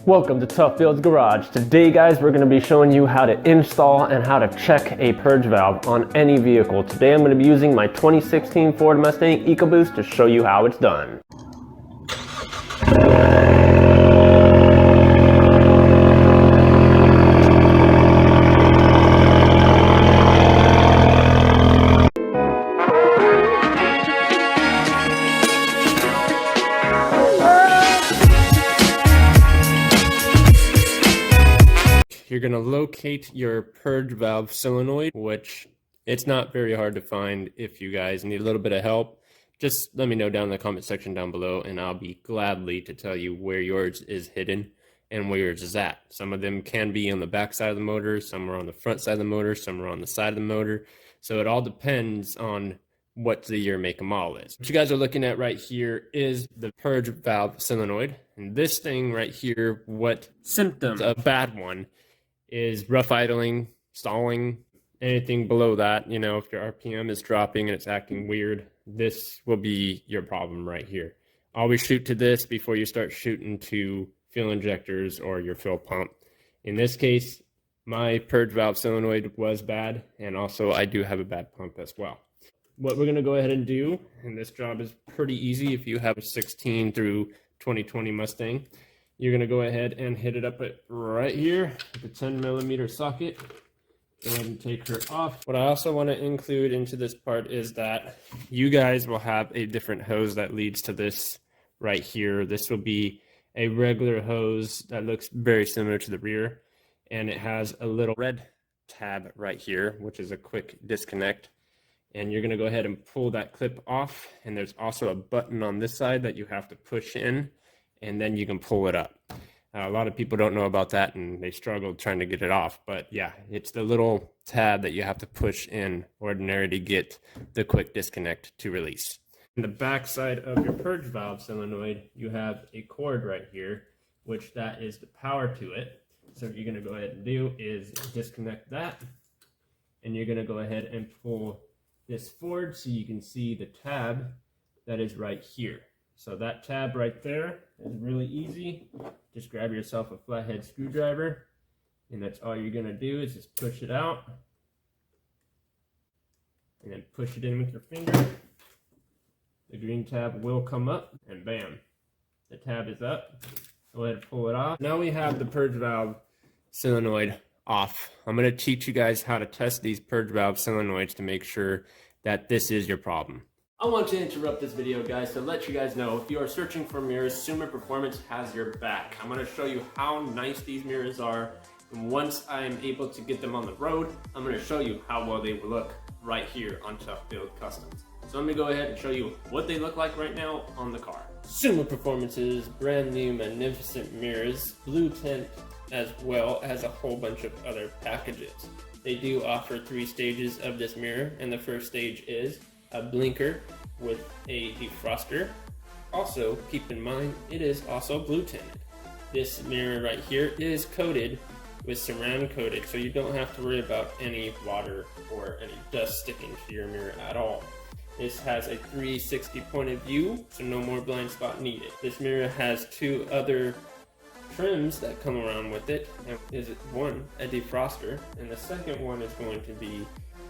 Welcome to Toughbuilds Garage. Today guys, we're going to be showing you how to install and how to check a purge valve on any vehicle. Today I'm going to be using my 2016 Ford Mustang Ecoboost to show you how it's done. You're going to locate your purge valve solenoid, which it's not very hard to find. If you guys need a little bit of help, just let me know down in the comment section down below, and I'll be gladly to tell you where yours is hidden and where yours is at. Some of them can be on the back side of the motor, some are on the front side of the motor, some are on the side of the motor. So it all depends on what the year, make, and model is. What you guys are looking at right here is the purge valve solenoid. And this thing right here, what symptoms of a bad one is rough idling, stalling, anything below that. You know, if your RPM is dropping and it's acting weird, this will be your problem right here. Always shoot to this before you start shooting to fuel injectors or your fuel pump. In this case, my purge valve solenoid was bad, and also I do have a bad pump as well. What we're going to go ahead and do, and this job is pretty easy if you have a 16 through 2020 Mustang, you're going to go ahead and hit it up right here with the 10mm socket. Go ahead and take her off. What I also want to include into this part is that you guys will have a different hose that leads to this right here. This will be a regular hose that looks very similar to the rear, and it has a little red tab right here, which is a quick disconnect. And you're going to go ahead and pull that clip off, and there's also a button on this side that you have to push in, and then you can pull it up. A lot of people don't know about that, and they struggle trying to get it off. But yeah, it's the little tab that you have to push in ordinary to get the quick disconnect to release. On the back side of your purge valve solenoid, you have a cord right here, which that is the power to it. So what you're going to go ahead and do is disconnect that, and you're going to go ahead and pull this forward so you can see the tab that is right here. So that tab right there is really easy. Just grab yourself a flathead screwdriver, and that's all you're going to do is just push it out and then push it in with your finger. The green tab will come up, and bam, the tab is up. Go ahead and pull it off. Now we have the purge valve solenoid off. I'm going to teach you guys how to test these purge valve solenoids to make sure that this is your problem. I want to interrupt this video, guys, to let you guys know if you are searching for mirrors, Sumer Performance has your back. I'm going to show you how nice these mirrors are, and once I am able to get them on the road, I'm going to show you how well they will look right here on Toughbuilds Customs. So let me go ahead and show you what they look like right now on the car. Sumer Performance's brand new magnificent mirrors, blue tint, as well as a whole bunch of other packages. They do offer 3 stages of this mirror, and the first stage is a blinker with a defroster. Also, keep in mind, it is also blue tinted. This mirror right here is coated with ceramic coated, so you don't have to worry about any water or any dust sticking to your mirror at all. This has a 360 point of view, so no more blind spot needed. This mirror has 2 other trims that come around with it. Is one a defroster, and the second one is going to be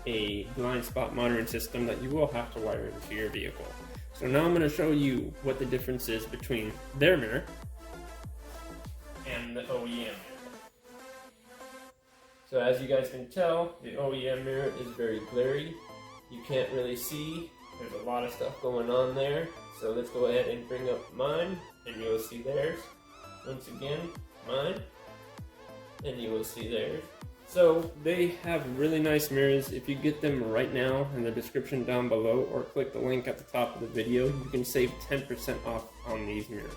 a blind spot monitoring system that you will have to wire into your vehicle. So now I'm going to show you what the difference is between their mirror and the OEM mirror. So as you guys can tell, the OEM mirror is very glary. You can't really see. There's a lot of stuff going on there. So let's go ahead and bring up mine, and you'll see theirs. Once again, mine, and you will see theirs. So they have really nice mirrors. If you get them right now in the description down below, or click the link at the top of the video, you can save 10% off on these mirrors.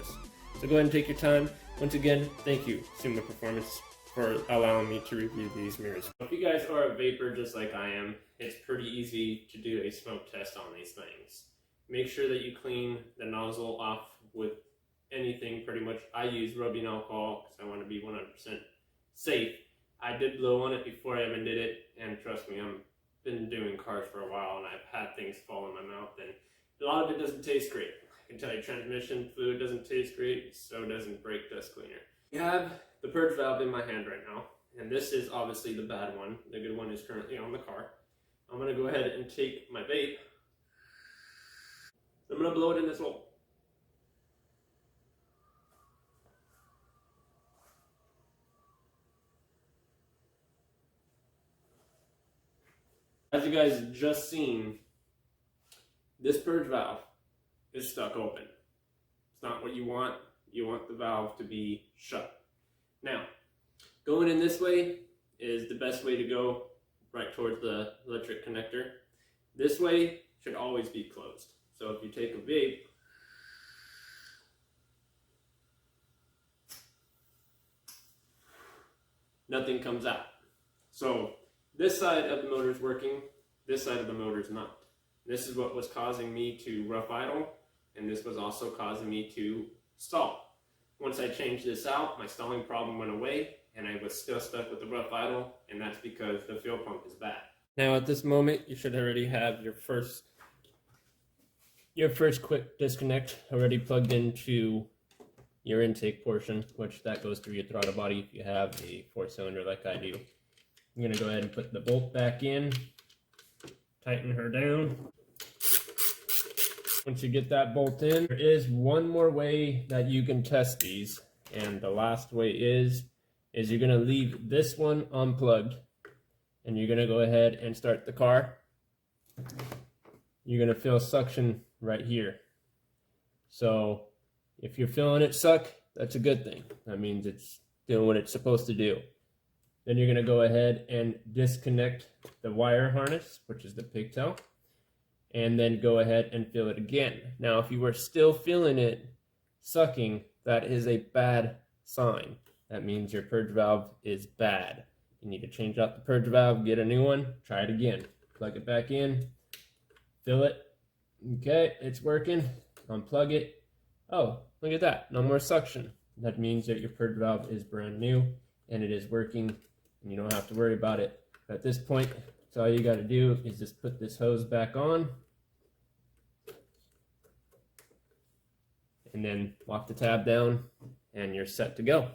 So go ahead and take your time. Once again, thank you, Sumer Performance, for allowing me to review these mirrors. If you guys are a vapor just like I am, it's pretty easy to do a smoke test on these things. Make sure that you clean the nozzle off with anything pretty much. I use rubbing alcohol because I want to be 100% safe. I did blow on it before I even did it, and trust me, I've been doing cars for a while, and I've had things fall in my mouth, and a lot of it doesn't taste great. I can tell you transmission fluid doesn't taste great, so doesn't brake dust cleaner. I have the purge valve in my hand right now, and this is obviously the bad one. The good one is currently on the car. I'm going to go ahead and take my vape. I'm going to blow it in this hole. As you guys just seen, this purge valve is stuck open. It's not what you want. You want the valve to be shut. Now, going in this way is the best way to go, right towards the electric connector. This way should always be closed. So if you take a vape, nothing comes out. So this side of the motor is working, this side of the motor is not. This is what was causing me to rough idle, and this was also causing me to stall. Once I changed this out, my stalling problem went away, and I was still stuck with the rough idle, and that's because the fuel pump is bad. Now at this moment, you should already have your first quick disconnect already plugged into your intake portion, which that goes through your throttle body if you have a 4-cylinder like I do. I'm going to go ahead and put the bolt back in, tighten her down. Once you get that bolt in, there is one more way that you can test these, and the last way is you're going to leave this one unplugged, and you're going to go ahead and start the car. You're going to feel suction right here. So if you're feeling it suck, that's a good thing. That means it's doing what it's supposed to do. Then you're going to go ahead and disconnect the wire harness, which is the pigtail, and then go ahead and feel it again. Now, if you are still feeling it sucking, that is a bad sign. That means your purge valve is bad. You need to change out the purge valve, get a new one, try it again. Plug it back in, fill it. Okay, it's working. Unplug it. Oh, look at that, no more suction. That means that your purge valve is brand new and it is working, and you don't have to worry about it. At this point, so all you got to do is just put this hose back on and then lock the tab down, and you're set to go.